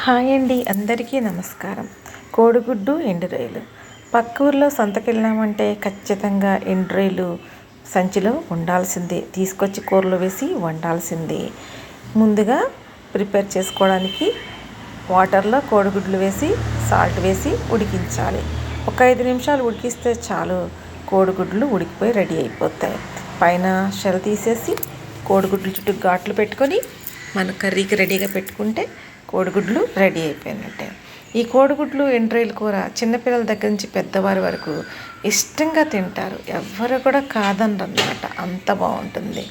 Hi అండి, అందరికీ నమస్కారం. కోడిగుడ్డు ఎండు రొయ్యలు. పక్క ఊర్లో సంతకెళ్ళామంటే ఖచ్చితంగా ఎండు రొయ్యలు సంచిలో ఉండాల్సిందే, తీసుకొచ్చి కూరలో వేసి వండాల్సిందే. ముందుగా ప్రిపేర్ చేసుకోవడానికి వాటర్లో కోడిగుడ్లు వేసి సాల్ట్ వేసి ఉడికించాలి. ఒక 5 నిమిషాలు ఉడికిస్తే చాలు, కోడిగుడ్లు ఉడికిపోయి రెడీ అయిపోతాయి. పైన షెల్ తీసేసి కోడిగుడ్లు చుట్టూ ఘాట్లు పెట్టుకొని మన కర్రీకి రెడీగా పెట్టుకుంటే కోడిగుడ్లు రెడీ అయిపోయినట్టే. ఈ కోడిగుడ్లు ఎండు రొయ్యల కూర చిన్నపిల్లల దగ్గర నుంచి పెద్దవారి వరకు ఇష్టంగా తింటారు. ఎవ్వరు కూడా కాదనరు అన్నమాట, అంత బాగుంటుంది.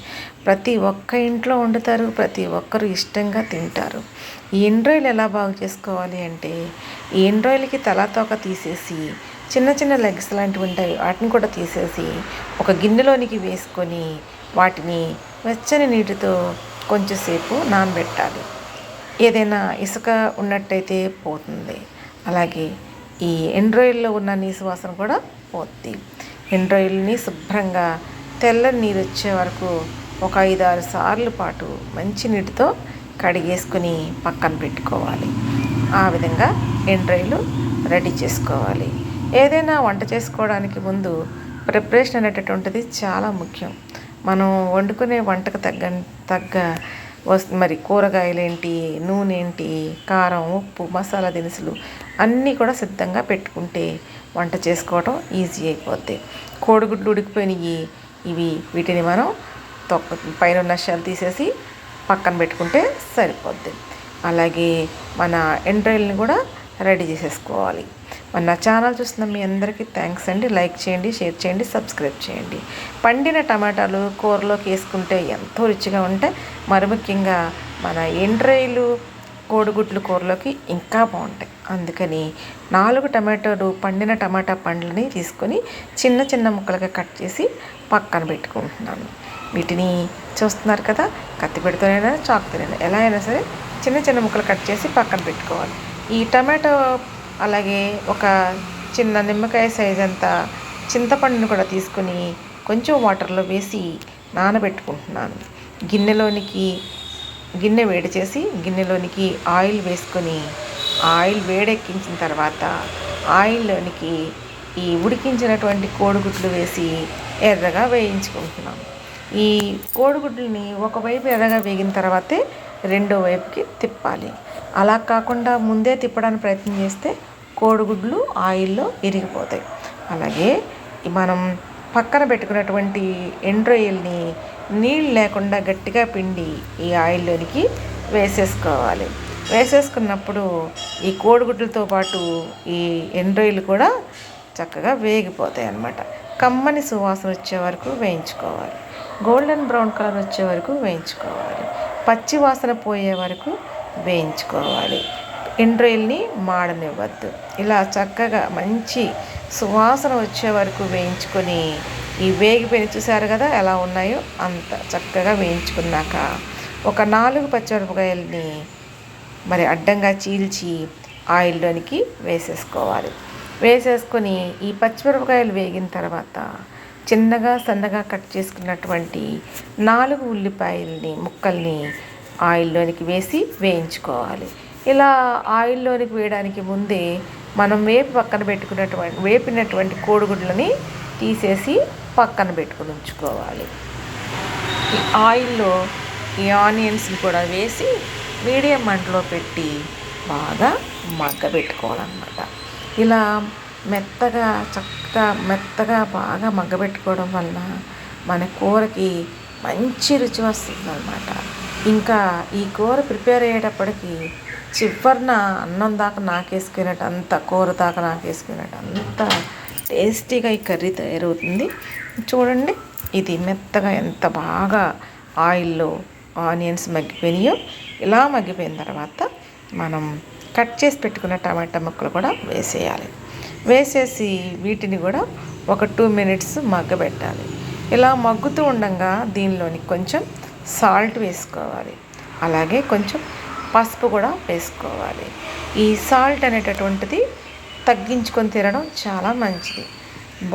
ప్రతి ఒక్క ఇంట్లో వండుతారు, ప్రతి ఒక్కరు ఇష్టంగా తింటారు. ఈ ఎండు రొయ్యలు ఎలా బాగు చేసుకోవాలి అంటే, ఈ ఎండు రొయ్యలకి తలా తోక తీసేసి చిన్న చిన్న లెగ్స్ లాంటివి ఉంటాయి, వాటిని కూడా తీసేసి ఒక గిన్నెలోనికి వేసుకొని వాటిని వెచ్చని నీటితో కొంచెంసేపు నానబెట్టాలి. ఏదైనా ఇసుక ఉన్నట్టయితే పోతుంది. అలాగే ఈ ఎండు రొయ్యల్లో ఉన్న నీసు వాసన కూడా పోతుంది. ఎండు రొయ్యలని శుభ్రంగా తెల్లని నీరు వచ్చే వరకు ఒక 5-6 సార్లు పాటు మంచి నీటితో కడిగేసుకొని పక్కన పెట్టుకోవాలి. ఆ విధంగా ఎండు రొయ్యలు రెడీ చేసుకోవాలి. ఏదైనా వంట చేసుకోవడానికి ముందు ప్రిపరేషన్ అనేటటువంటిది చాలా ముఖ్యం. మనం వండుకునే వంటకు తగ్గ మరి కూరగాయలు ఏంటి, నూనె ఏంటి, కారం, ఉప్పు, మసాలా దినుసులు అన్నీ కూడా సిద్ధంగా పెట్టుకుంటే వంట చేసుకోవటం ఈజీ అయిపోద్ది. కోడిగుడ్లు ఉడికిపోయినాయి, వీటిని మనం పైన ఉన్న షెల్ తీసేసి పక్కన పెట్టుకుంటే సరిపోద్ది. అలాగే మన ఎండు రొయ్యలని కూడా రెడీ చేసేసుకోవాలి. మన ఛానల్ చూస్తున్న మీ అందరికీ థ్యాంక్స్ అండి. లైక్ చేయండి, షేర్ చేయండి, సబ్స్క్రైబ్ చేయండి. పండిన టమాటాలు కూరలోకి వేసుకుంటే ఎంతో రుచిగా ఉంటాయి. మరి ముఖ్యంగా మన ఎండు రొయ్యలు కోడిగుడ్లు కూరలోకి ఇంకా బాగుంటాయి. అందుకని 4 పండిన టమాటా పండ్లని తీసుకొని చిన్న చిన్న ముక్కలుగా కట్ చేసి పక్కన పెట్టుకుంటున్నాను. వీటిని చూస్తున్నారు కదా, కత్తిపెడుతూనైనా చాకుతోనైనా ఎలా అయినా సరే చిన్న చిన్న ముక్కలు కట్ చేసి పక్కన పెట్టుకోవాలి. ఈ టమాటో అలాగే ఒక చిన్న నిమ్మకాయ సైజ్ అంత చింతపండును కూడా తీసుకొని కొంచెం వాటర్లో వేసి నానబెట్టుకుంటున్నాను. గిన్నె వేడి చేసి గిన్నెలోనికి ఆయిల్ వేసుకొని ఆయిల్ వేడెక్కించిన తర్వాత ఆయిల్లోనికి ఈ ఉడికించినటువంటి కోడిగుడ్లు వేసి ఎర్రగా వేయించుకుంటున్నాను. ఈ కోడిగుడ్లని ఒకవైపు ఎర్రగా వేగిన తర్వాతే రెండో వైపుకి తిప్పాలి. అలా కాకుండా ముందే తిప్పడానికి ప్రయత్నం చేస్తే కోడిగుడ్లు ఆయిల్లో ఇరిగిపోతాయి. అలాగే మనం పక్కన పెట్టుకున్నటువంటి ఎండు రొయ్యల్ని నీళ్ళు లేకుండా గట్టిగా పిండి ఈ ఆయిల్లోనికి వేసేసుకోవాలి. వేసేసుకున్నప్పుడు ఈ కోడిగుడ్లతో పాటు ఈ ఎండు రొయ్యలు కూడా చక్కగా వేగిపోతాయి అన్నమాట. కమ్మని సువాసన వచ్చే వరకు వేయించుకోవాలి. గోల్డెన్ బ్రౌన్ కలర్ వచ్చే వరకు వేయించుకోవాలి. పచ్చి వాసన పోయే వరకు వేయించుకోవాలి. ఎండు రొయ్యల్ని మాడనివ్వద్దు. ఇలా చక్కగా మంచి సువాసన వచ్చే వరకు వేయించుకొని ఈ వేగిపోయిన చూసారు కదా ఎలా ఉన్నాయో అంత చక్కగా వేయించుకున్నాక ఒక 4 పచ్చిమిరపకాయలని మరి అడ్డంగా చీల్చి ఆయిల్లోనికి వేసేసుకోవాలి. వేసేసుకొని ఈ పచ్చిమిరపకాయలు వేగిన తర్వాత చిన్నగా సన్నగా కట్ చేసుకున్నటువంటి 4 ఉల్లిపాయలని ముక్కల్ని ఆయిల్లోనికి వేసి వేయించుకోవాలి. ఇలా ఆయిల్లోనికి వేయడానికి ముందే మనం వేపినటువంటి కోడిగుడ్లని తీసేసి పక్కన పెట్టుకుని ఉంచుకోవాలి. ఈ ఆయిల్లో ఈ ఆనియన్స్ని కూడా వేసి మీడియం మంటలో పెట్టి బాగా మగ్గబెట్టుకోవాలన్నమాట. ఇలా మెత్తగా బాగా మగ్గబెట్టుకోవడం వల్ల మన కూరకి మంచి రుచి వస్తుంది అన్నమాట. ఇంకా ఈ కూర ప్రిపేర్ అయ్యేటప్పటికి చివరిన అన్నం దాకా నాకేసుకునేట్టు అంత కూర దాకా నాకేసుకునేట్టు అంత టేస్టీగా ఈ కర్రీ తయారవుతుంది. చూడండి, ఇది మెత్తగా ఎంత బాగా ఆయిల్లో ఆనియన్స్ మగ్గిపోయినాయో. ఇలా మగ్గిపోయిన తర్వాత మనం కట్ చేసి పెట్టుకున్న టమాటా ముక్కలు కూడా వేసేయాలి. వేసేసి వీటిని కూడా ఒక 2 మినిట్స్ మగ్గబెట్టాలి. ఇలా మగ్గుతూ ఉండగా దీనిలోని కొంచెం సాల్ట్ వేసుకోవాలి. అలాగే కొంచెం పసుపు కూడా వేసుకోవాలి. ఈ సాల్ట్ అనేటటువంటిది తగ్గించుకొని తినడం చాలా మంచిది.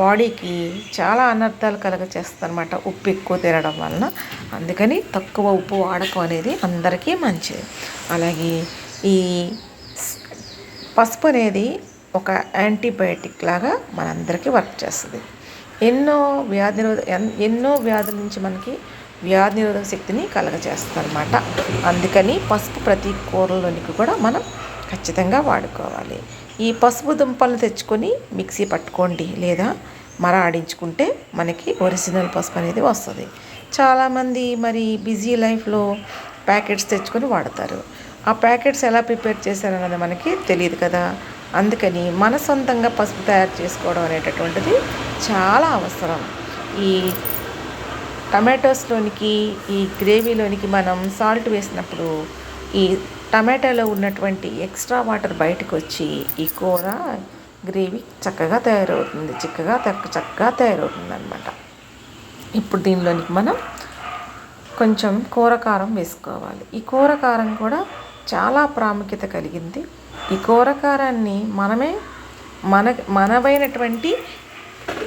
బాడీకి చాలా అనర్థాలు కలుగచేస్తుంది అన్నమాట ఉప్పు ఎక్కువ తినడం వలన. అందుకని తక్కువ ఉప్పు వాడకం అనేది అందరికీ మంచిది. అలాగే ఈ పసుపు అనేది ఒక యాంటీబయాటిక్ లాగా మనందరికీ వర్క్ చేస్తుంది. ఎన్నో వ్యాధుల నుంచి మనకి వ్యాధి నిరోధక శక్తిని కలగజేస్తుంది అనమాట. అందుకని పసుపు ప్రతి కూరలోనికి కూడా మనం ఖచ్చితంగా వాడుకోవాలి. ఈ పసుపు దుంపలను తెచ్చుకొని మిక్సీ పట్టుకోండి, లేదా ఆడించుకుంటే మనకి ఒరిజినల్ పసుపు అనేది వస్తుంది. చాలామంది మరి బిజీ లైఫ్లో ప్యాకెట్స్ తెచ్చుకొని వాడతారు. ఆ ప్యాకెట్స్ ఎలా ప్రిపేర్ చేశారన్నది మనకి తెలియదు కదా. అందుకని మన సొంతంగా పసుపు తయారు చేసుకోవడం అనేటటువంటిది చాలా అవసరం. ఈ టమాటోస్లోనికి, ఈ గ్రేవీలోనికి మనం సాల్ట్ వేసినప్పుడు ఈ టమాటాలో ఉన్నటువంటి ఎక్స్ట్రా వాటర్ బయటకు వచ్చి ఈ కూర గ్రేవీ చక్కగా తయారవుతుంది, చక్కగా తయారవుతుంది అన్నమాట. ఇప్పుడు దీనిలోనికి మనం కొంచెం కూర కారం వేసుకోవాలి. ఈ కూర కారం కూడా చాలా ప్రాముఖ్యత కలిగింది. ఈ కూర కారాన్ని మనమైనటువంటి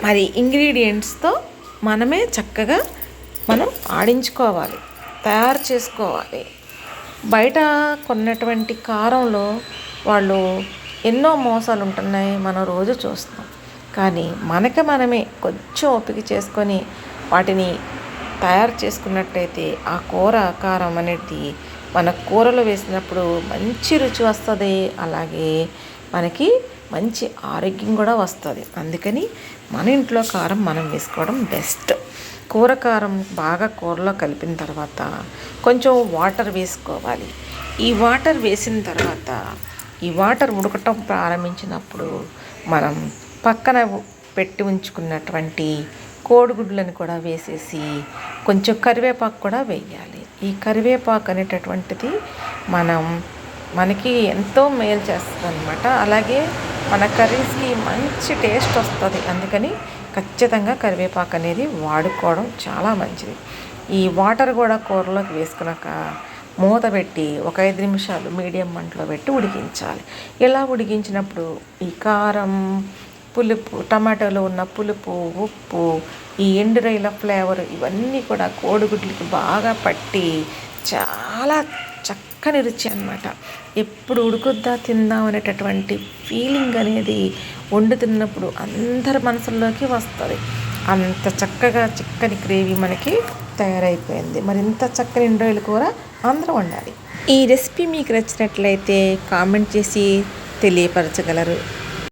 మరి ఇంగ్రీడియంట్స్తో మనమే చక్కగా ఆడించుకోవాలి, తయారు చేసుకోవాలి. బయట కొన్నటువంటి కారంలో వాళ్ళు ఎన్నో మోసాలు ఉంటున్నాయి, మనం రోజు చూస్తున్నాం. కానీ మనమే కొంచెం ఓపిక చేసుకొని వాటిని తయారు చేసుకున్నట్టయితే ఆ కూర కారం అనేది మన కూరలో వేసినప్పుడు మంచి రుచి వస్తుంది, అలాగే మనకి మంచి ఆరోగ్యం కూడా వస్తుంది. అందుకని మన ఇంట్లో కారం మనం వేసుకోవడం బెస్ట్. కూర కారం బాగా కూరలో కలిపిన తర్వాత కొంచెం వాటర్ వేసుకోవాలి. ఈ వాటర్ వేసిన తర్వాత ఈ వాటర్ ఉడకటం ప్రారంభించినప్పుడు మనం పక్కన పెట్టి ఉంచుకున్నటువంటి కోడిగుడ్లను కూడా వేసేసి కొంచెం కరివేపాకు కూడా వేయాలి. ఈ కరివేపాకు అనేటటువంటిది మనకి ఎంతో మేలు చేస్తుంది అన్నమాట. అలాగే మన కర్రీస్కి మంచి టేస్ట్ వస్తుంది. అందుకని ఖచ్చితంగా కరివేపాకు అనేది వాడుకోవడం చాలా మంచిది. ఈ వాటర్ కూడా కూరలోకి వేసుకున్నాక మూత పెట్టి ఒక 5 నిమిషాలు మీడియం మంటలో పెట్టి ఉడికించాలి. ఇలా ఉడికించినప్పుడు ఈ కారం, పులుపు, టమాటోలో ఉన్న పులుపు, ఉప్పు, ఈ ఎండురొయ్యల ఫ్లేవర్ ఇవన్నీ కూడా కోడిగుడ్లకి బాగా పట్టి చాలా చక్కని రుచి అన్నమాట. ఎప్పుడు ఉడుకుద్దా తిందాం అనేటటువంటి ఫీలింగ్ అనేది వండుతున్నప్పుడు అందరి మనసుల్లోకి వస్తుంది. అంత చక్కగా చిక్కని గ్రేవీ మనకి తయారైపోయింది. మరి ఇంత చక్కని ఎండురొయ్యల కూర అందరూ వండాలి. ఈ రెసిపీ మీకు నచ్చినట్లయితే కామెంట్ చేసి తెలియపరచగలరు.